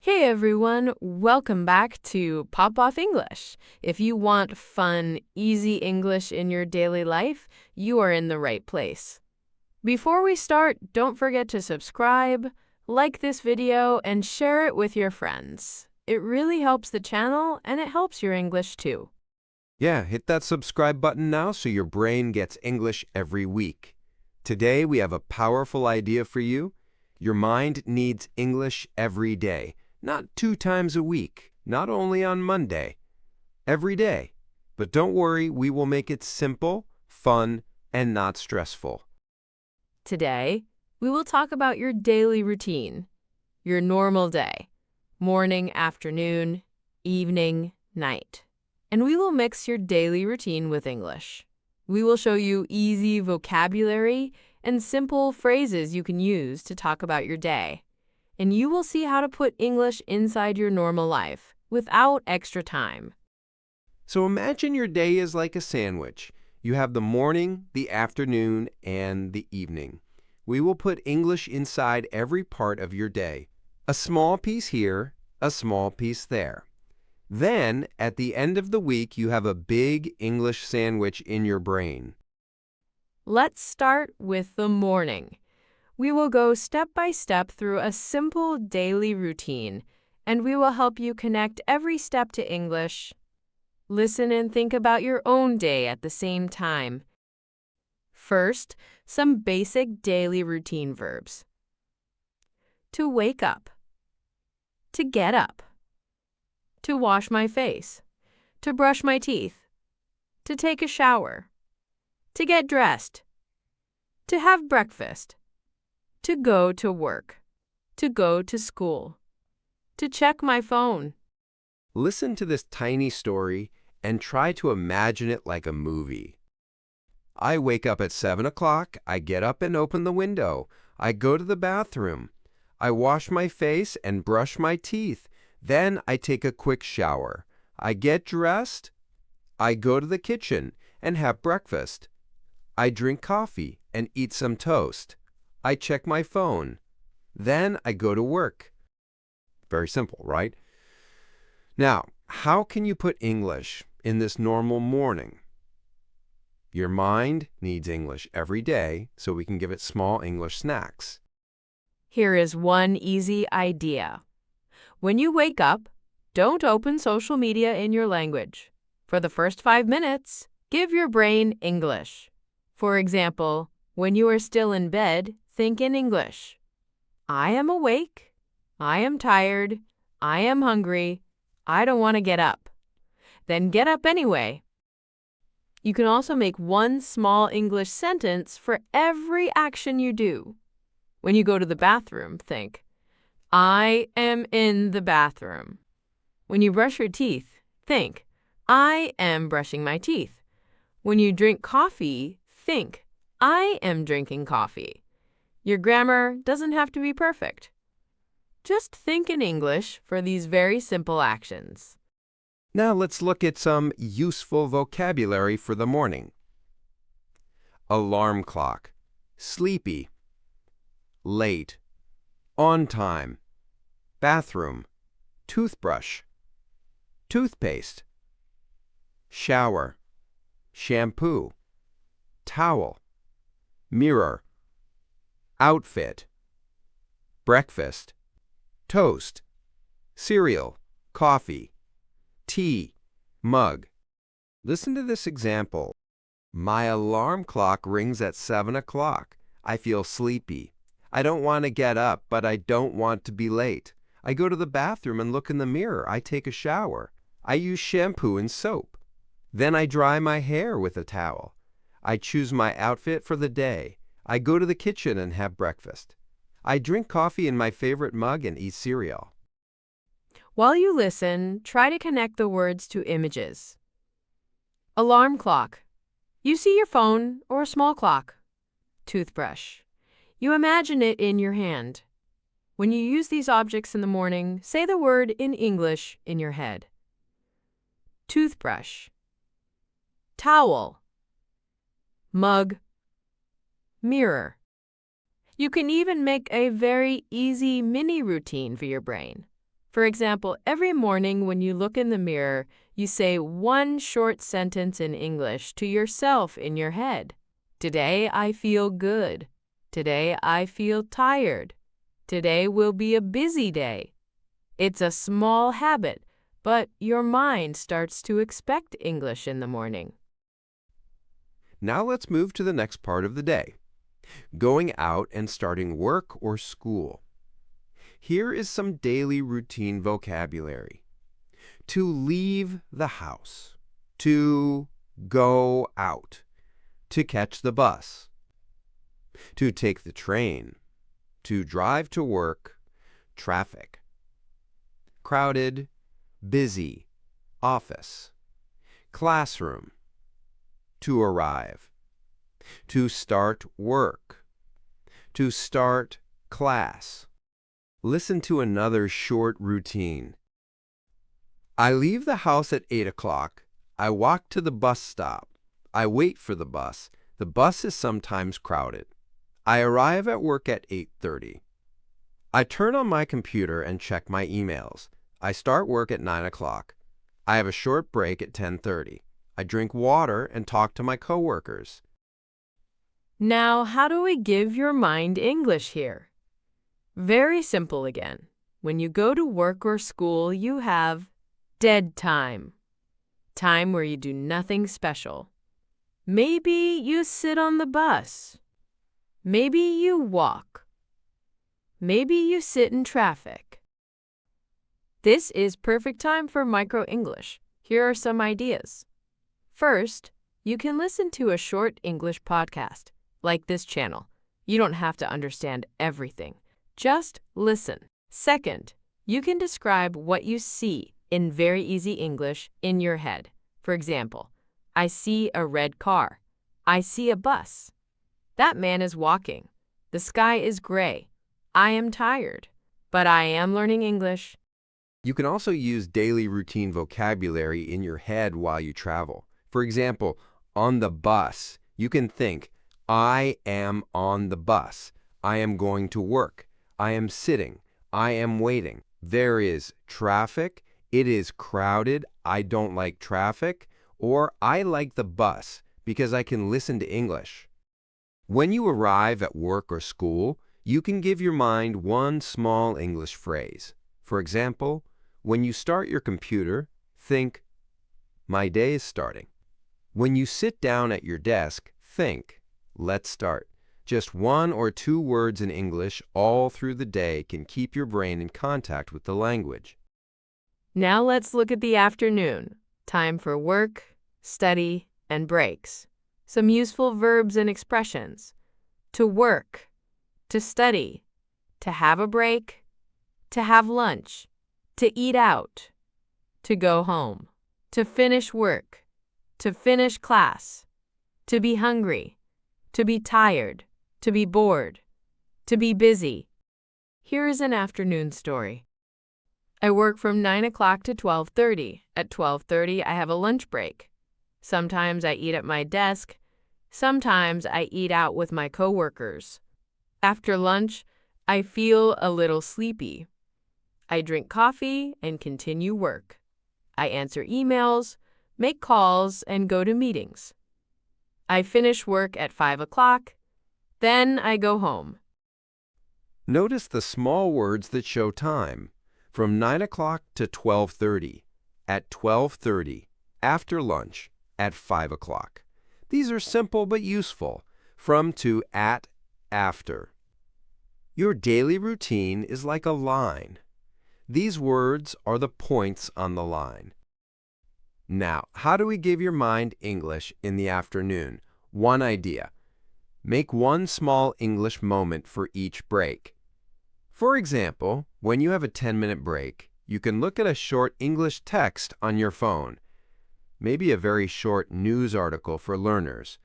Hey everyone, welcome back to Pop Off English. If you want fun, easy English in your daily life, you are in the right place. Before we start, don't forget to subscribe, like this video, and share it with your friends. It really helps the channel and it helps your English too. Yeah, hit that subscribe button now so your brain gets English every week. Today we have a powerful idea for you. Your mind needs English every day, not 2 times a week, not only on Monday, every day. But don't worry, we will make it simple, fun, and not stressful. Today, we will talk about your daily routine, your normal day, morning, afternoon, evening, night. And we will mix your daily routine with English. We will show you easy vocabulary and simple phrases you can use to talk about your day. And you will see how to put English inside your normal life without extra time. So imagine your day is like a sandwich. You have the morning, the afternoon, and the evening. We will put English inside every part of your day. A small piece here, a small piece there. Then, at the end of the week, you have a big English sandwich in your brain. Let's start with the morning. We will go step by step through a simple daily routine, and we will help you connect every step to English. Listen and think about your own day at the same time. First, some basic daily routine verbs. To wake up. To get up. To wash my face. To brush my teeth. To take a shower. To get dressed. To have breakfast. To go to work. To go to school. To check my phone. Listen to this tiny story and try to imagine it like a movie. I wake up at 7 o'clock. I get up and open the window. I go to the bathroom. I wash my face and brush my teeth. Then I take a quick shower. I get dressed. I go to the kitchen and have breakfast. I drink coffee and eat some toast. I check my phone. Then I go to work. Very simple, right? Now, how can you put English in this normal morning? Your mind needs English every day, so we can give it small English snacks. Here is one easy idea. When you wake up, don't open social media in your language. For the first 5 minutes, give your brain English. For example, when you are still in bed, think in English. I am awake. I am tired. I am hungry. I don't want to get up. Then get up anyway. You can also make one small English sentence for every action you do. When you go to the bathroom, think, I am in the bathroom. When you brush your teeth, think, I am brushing my teeth. When you drink coffee, think, I am drinking coffee. Your grammar doesn't have to be perfect. Just think in English for these very simple actions. Now let's look at some useful vocabulary for the morning. Alarm clock, sleepy, late, on time, bathroom, toothbrush, toothpaste, shower, shampoo, towel, mirror, outfit, breakfast, toast, cereal, coffee, tea, mug. Listen to this example. My alarm clock rings at 7 o'clock. I feel sleepy. I don't want to get up, but I don't want to be late. I go to the bathroom and look in the mirror. I take a shower. I use shampoo and soap. Then I dry my hair with a towel. I choose my outfit for the day. I go to the kitchen and have breakfast. I drink coffee in my favorite mug and eat cereal. While you listen, try to connect the words to images. Alarm clock. You see your phone or a small clock. Toothbrush. You imagine it in your hand. When you use these objects in the morning, say the word in English in your head. Toothbrush. Towel. Mug. Mirror. You can even make a very easy mini routine for your brain. For example, every morning when you look in the mirror, you say one short sentence in English to yourself in your head. Today I feel good. Today I feel tired. Today will be a busy day. It's a small habit, but your mind starts to expect English in the morning. Now let's move to the next part of the day, going out and starting work or school. Here is some daily routine vocabulary. To leave the house, to go out, to catch the bus, to take the train, to drive to work, traffic, crowded, busy, office, classroom, to arrive, to start work, to start class. Listen to another short routine. I leave the house at 8 o'clock. I walk to the bus stop. I wait for the bus. The bus is sometimes crowded. I arrive at work at 8:30. I turn on my computer and check my emails. I start work at 9 o'clock. I have a short break at 10:30. I drink water and talk to my coworkers. Now, how do we give your mind English here? Very simple again. When you go to work or school, you have dead time. Time where you do nothing special. Maybe you sit on the bus. Maybe you walk. Maybe you sit in traffic. This is perfect time for micro-English. Here are some ideas. First, you can listen to a short English podcast, like this channel. You don't have to understand everything. Just listen. Second, you can describe what you see in very easy English in your head. For example, I see a red car. I see a bus. That man is walking. The sky is gray. I am tired, but I am learning English. You can also use daily routine vocabulary in your head while you travel. For example, on the bus, you can think, I am on the bus. I am going to work. I am sitting. I am waiting. There is traffic. It is crowded. I don't like traffic. Or I like the bus because I can listen to English. When you arrive at work or school, you can give your mind one small English phrase. For example, when you start your computer, think, my day is starting. When you sit down at your desk, think, let's start. Just one or two words in English all through the day can keep your brain in contact with the language. Now let's look at the afternoon. Time for work, study, and breaks. Some useful verbs and expressions. To work, to study, to have a break, to have lunch, to eat out, to go home, to finish work, to finish class, to be hungry, to be tired, to be bored, to be busy. Here is an afternoon story. I work from 9 o'clock to 12:30. At 12:30, I have a lunch break. Sometimes I eat at my desk. Sometimes I eat out with my coworkers. After lunch, I feel a little sleepy. I drink coffee and continue work. I answer emails, make calls, and go to meetings. I finish work at 5 o'clock. Then I go home. Notice the small words that show time. From 9 o'clock to 12:30, at 12:30, after lunch, at 5 o'clock. These are simple but useful. From to at, after. Your daily routine is like a line. These words are the points on the line. Now, how do we give your mind English in the afternoon? One idea. Make one small English moment for each break. For example, when you have a 10-minute break, you can look at a short English text on your phone. Maybe a very short news article for learners.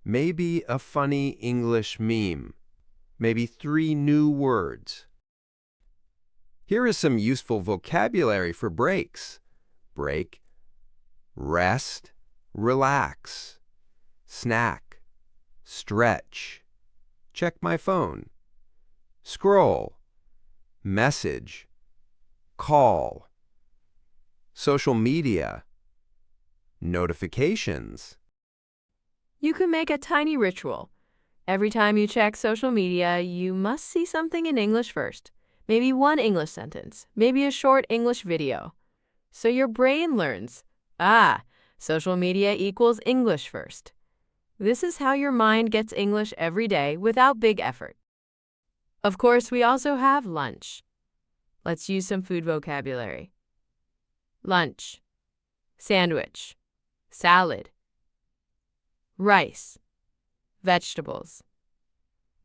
Maybe a funny English meme. Maybe 3 new words. Here is some useful vocabulary for breaks. Break, rest, relax, snack, stretch, check my phone, scroll, message, call, social media, notifications. You can make a tiny ritual. Every time you check social media, you must see something in English first. Maybe one English sentence, maybe a short English video. So your brain learns, social media equals English first. This is how your mind gets English every day without big effort. Of course, we also have lunch. Let's use some food vocabulary. Lunch, sandwich, salad, rice, vegetables,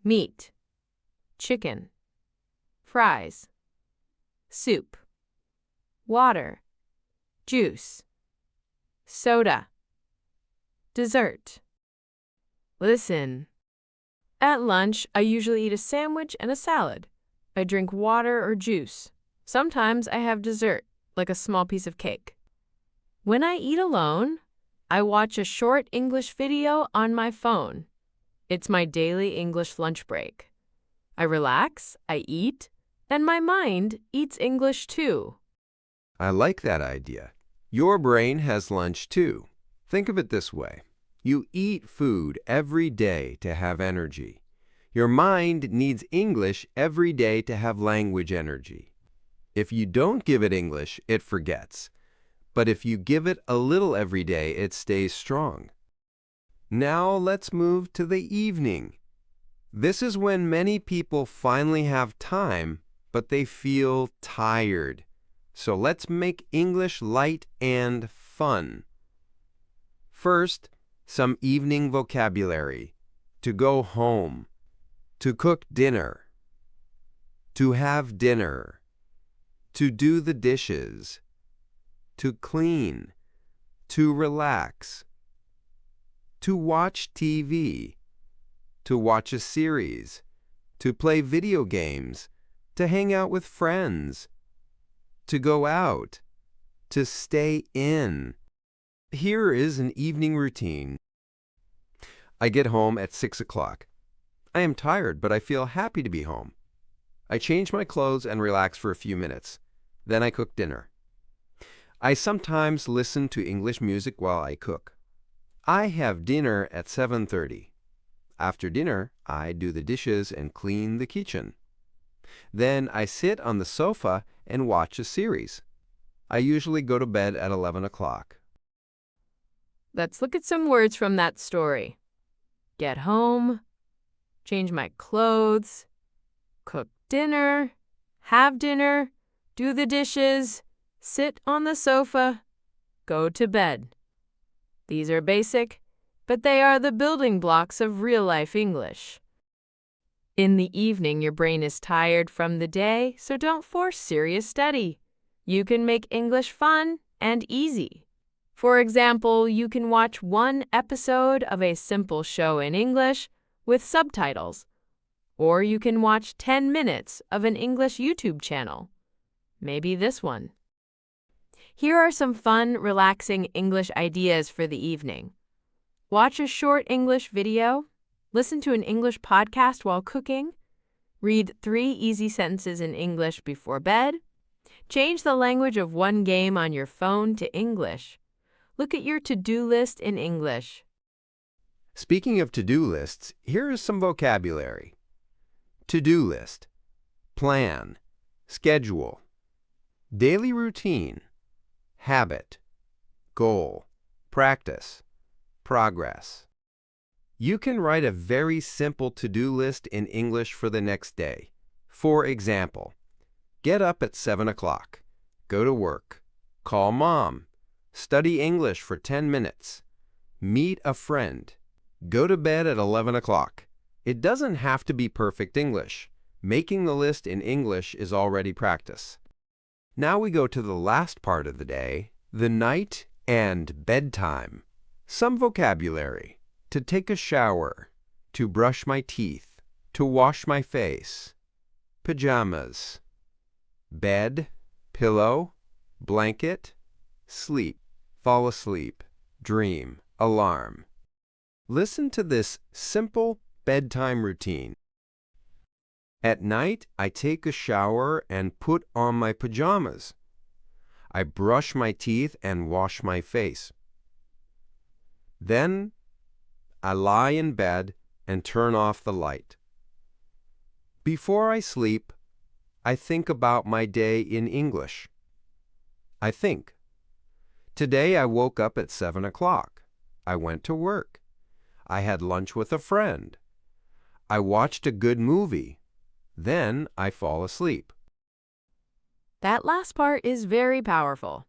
meat, chicken, fries, soup, water, juice, soda, dessert. Listen. At lunch, I usually eat a sandwich and a salad. I drink water or juice. Sometimes I have dessert, like a small piece of cake. When I eat alone, I watch a short English video on my phone. It's my daily English lunch break. I relax, I eat, and my mind eats English too. I like that idea. Your brain has lunch too. Think of it this way. You eat food every day to have energy. Your mind needs English every day to have language energy. If you don't give it English, it forgets. But if you give it a little every day, it stays strong. Now let's move to the evening. This is when many people finally have time, but they feel tired. So let's make English light and fun. First, some evening vocabulary. To go home, to cook dinner, to have dinner, to do the dishes, to clean, to relax, to watch TV, to watch a series, to play video games, to hang out with friends, to go out, to stay in. Here is an evening routine. I get home at 6 o'clock. I am tired, but I feel happy to be home. I change my clothes and relax for a few minutes. Then I cook dinner. I sometimes listen to English music while I cook. I have dinner at 7:30. After dinner, I do the dishes and clean the kitchen. Then I sit on the sofa and watch a series. I usually go to bed at 11 o'clock. Let's look at some words from that story. Get home, change my clothes, cook dinner, have dinner, do the dishes, sit on the sofa, go to bed. These are basic, but they are the building blocks of real-life English. In the evening, your brain is tired from the day, so don't force serious study. You can make English fun and easy. For example, you can watch one episode of a simple show in English with subtitles, or you can watch 10 minutes of an English YouTube channel. Maybe this one. Here are some fun, relaxing English ideas for the evening. Watch a short English video, listen to an English podcast while cooking, read 3 easy sentences in English before bed, change the language of one game on your phone to English. Look at your to-do list in English. Speaking of to-do lists, here is some vocabulary. To-do list, plan, schedule, daily routine, habit, goal, practice, progress. You can write a very simple to-do list in English for the next day. For example, get up at 7 o'clock, go to work, call mom, study English for 10 minutes, meet a friend, go to bed at 11 o'clock. It doesn't have to be perfect English. Making the list in English is already practice. Now we go to the last part of the day, the night and bedtime. Some vocabulary. To take a shower, to brush my teeth, to wash my face. Pajamas. Bed, pillow, blanket, sleep, fall asleep, dream, alarm. Listen to this simple bedtime routine. At night, I take a shower and put on my pajamas. I brush my teeth and wash my face. Then, I lie in bed and turn off the light. Before I sleep, I think about my day in English. I think. Today I woke up at 7 o'clock. I went to work. I had lunch with a friend. I watched a good movie. Then I fall asleep. That last part is very powerful.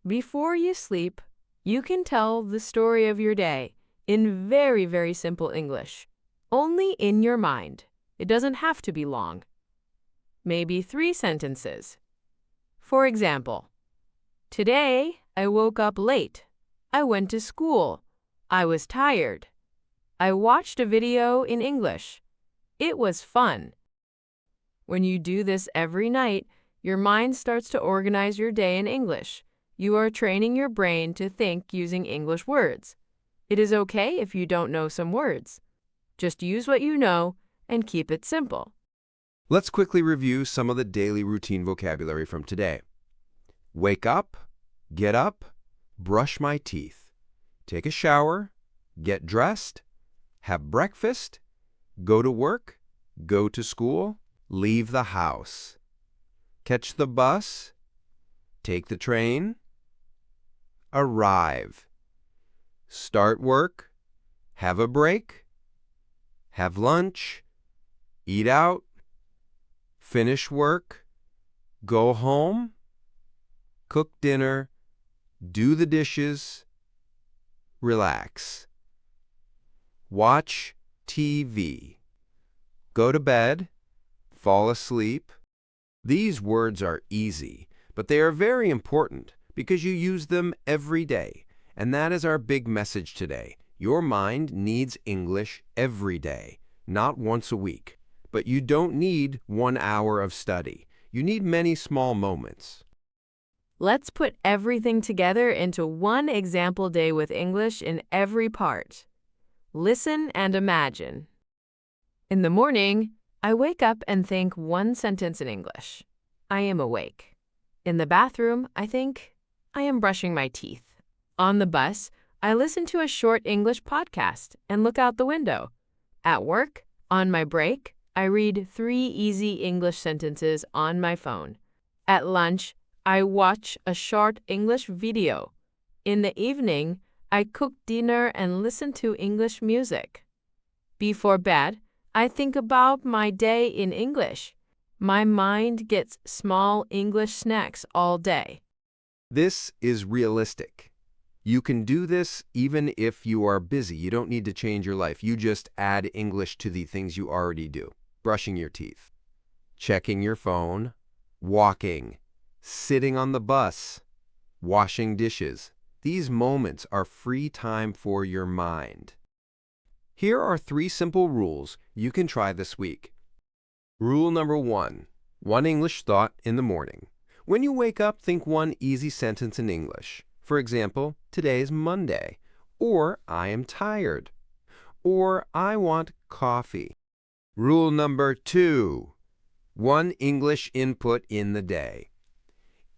Before you sleep, you can tell the story of your day in very, very simple English, only in your mind. It doesn't have to be long. Maybe 3 sentences. For example, today I woke up late. I went to school. I was tired. I watched a video in English. It was fun. When you do this every night, your mind starts to organize your day in English. You are training your brain to think using English words. It is okay if you don't know some words. Just use what you know and keep it simple. Let's quickly review some of the daily routine vocabulary from today. Wake up, get up, brush my teeth, take a shower, get dressed, have breakfast, go to work, go to school, leave the house, catch the bus, take the train, arrive, start work, have a break, have lunch, eat out, finish work, go home, cook dinner, do the dishes, relax, watch TV, go to bed, fall asleep. These words are easy, but they are very important because you use them every day. And that is our big message today. Your mind needs English every day, not once a week. But you don't need 1 hour of study. You need many small moments. Let's put everything together into one example day with English in every part. Listen and imagine. In the morning, I wake up and think one sentence in English. I am awake. In the bathroom, I think, I am brushing my teeth. On the bus, I listen to a short English podcast and look out the window. At work, on my break, I read 3 easy English sentences on my phone. At lunch, I watch a short English video. In the evening, I cook dinner and listen to English music. Before bed, I think about my day in English. My mind gets small English snacks all day. This is realistic. You can do this even if you are busy. You don't need to change your life. You just add English to the things you already do. Brushing your teeth, checking your phone, walking, sitting on the bus, washing dishes. These moments are free time for your mind. Here are 3 simple rules you can try this week. Rule number 1, 1 English thought in the morning. When you wake up, think 1 easy sentence in English. For example, today is Monday, or I am tired, or I want coffee. Rule number 2, 1 English input in the day.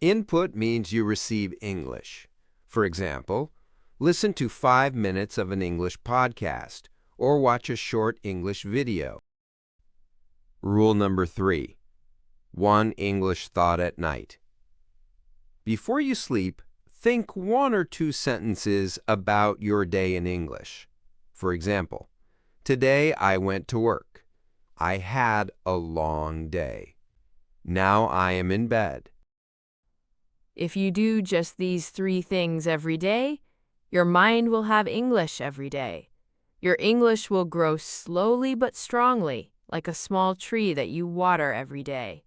Input means you receive English. For example, listen to 5 minutes of an English podcast or watch a short English video. Rule number 3, 1 English thought at night. Before you sleep, think 1 or 2 sentences about your day in English. For example, today I went to work. I had a long day. Now I am in bed. If you do just these 3 things every day, your mind will have English every day. Your English will grow slowly but strongly, like a small tree that you water every day.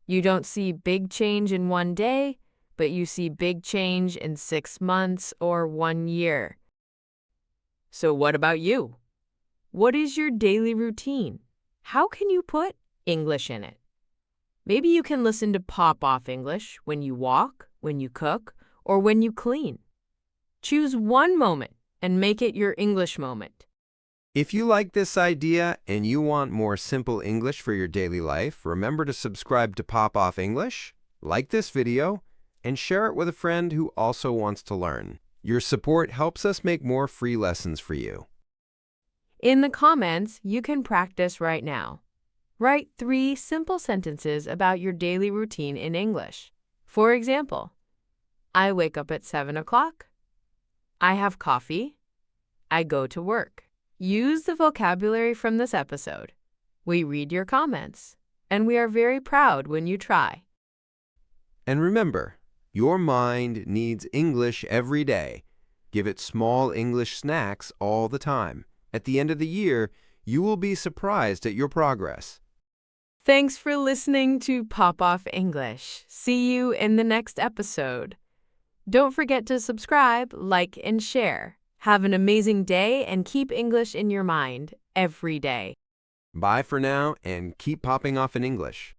You don't see big change in 1 day, but you see big change in 6 months or 1 year. So what about you? What is your daily routine? How can you put English in it? Maybe you can listen to pop-off English when you walk, when you cook, or when you clean. Choose one moment and make it your English moment. If you like this idea and you want more simple English for your daily life, remember to subscribe to Pop Off English, like this video, and share it with a friend who also wants to learn. Your support helps us make more free lessons for you. In the comments, you can practice right now. Write 3 simple sentences about your daily routine in English. For example, I wake up at 7 o'clock. I have coffee. I go to work. Use the vocabulary from this episode. We read your comments, and we are very proud when you try. And remember, your mind needs English every day. Give it small English snacks all the time. At the end of the year, you will be surprised at your progress. Thanks for listening to Pop Off English. See you in the next episode. Don't forget to subscribe, like, and share. Have an amazing day and keep English in your mind every day. Bye for now and keep popping off in English.